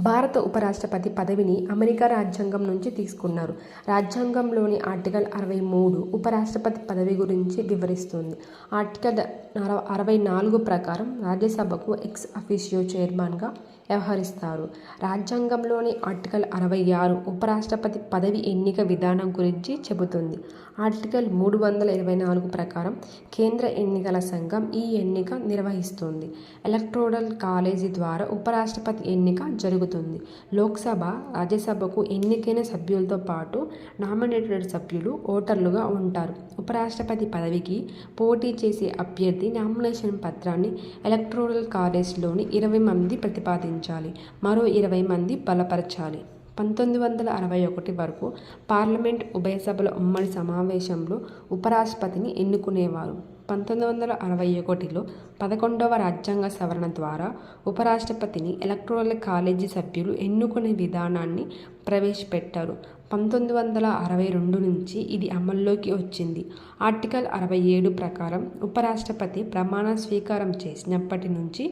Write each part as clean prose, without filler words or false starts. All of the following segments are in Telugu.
భారత ఉపరాష్ట్రపతి పదవిని అమెరికా రాజ్యాంగం నుంచి తీసుకున్నారు. రాజ్యాంగంలోని ఆర్టికల్ 63 ఉపరాష్ట్రపతి పదవి గురించి వివరిస్తుంది. ఆర్టికల్ 64 ప్రకారం రాజ్యసభకు ఎక్స్ అఫీషియో చైర్మన్గా వ్యవహరిస్తారు. రాజ్యాంగంలోని ఆర్టికల్ 66 ఉపరాష్ట్రపతి పదవి ఎన్నిక విధానం గురించి చెబుతుంది. ఆర్టికల్ 324 ప్రకారం కేంద్ర ఎన్నికల సంఘం ఈ ఎన్నిక నిర్వహిస్తుంది. ఎలక్టోరల్ కాలేజీ ద్వారా ఉపరాష్ట్రపతి ఎన్నిక జరుగుతుంది. లోక్సభ, రాజ్యసభకు ఎన్నికైన సభ్యులతో పాటు నామినేటెడ్ సభ్యులు ఓటర్లుగా ఉంటారు. ఉపరాష్ట్రపతి పదవికి పోటీ చేసే అభ్యర్థి నామినేషన్ పత్రాన్ని ఎలక్టోరల్ కాలేజ్లోని 20 మంది ప్రతిపాదించాలి. మరో 20 మంది బలపరచాలి. 1961 వరకు పార్లమెంట్ ఉభయ సభల ఉమ్మడి సమావేశంలో ఉపరాష్ట్రపతిని ఎన్నుకునేవారు. 1961లో 11వ రాజ్యాంగ సవరణ ద్వారా ఉపరాష్ట్రపతిని ఎలక్టోరల్ కాలేజీ సభ్యులు ఎన్నుకునే విధానాన్ని ప్రవేశపెట్టారు. 1962 నుంచి ఇది అమల్లోకి వచ్చింది. ఆర్టికల్ 67 ప్రకారం ఉపరాష్ట్రపతి ప్రమాణ స్వీకారం చేసినప్పటి నుంచి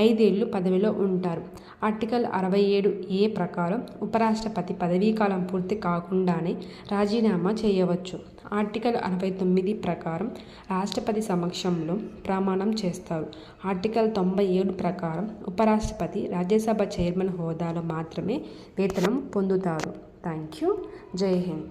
5 ఏళ్లు పదవిలో ఉంటారు. ఆర్టికల్ 67A ప్రకారం ఉపరాష్ట్రపతి పదవీకాలం పూర్తి కాకుండానే రాజీనామా చేయవచ్చు. ఆర్టికల్ 69 ప్రకారం రాష్ట్రపతి సమక్షంలో ప్రమాణం చేస్తారు. ఆర్టికల్ 97 ప్రకారం ఉపరాష్ట్రపతి రాజ్యసభ చైర్మన్ హోదాలో మాత్రమే వేతనం పొందుతారు. Thank you. జై హింద్.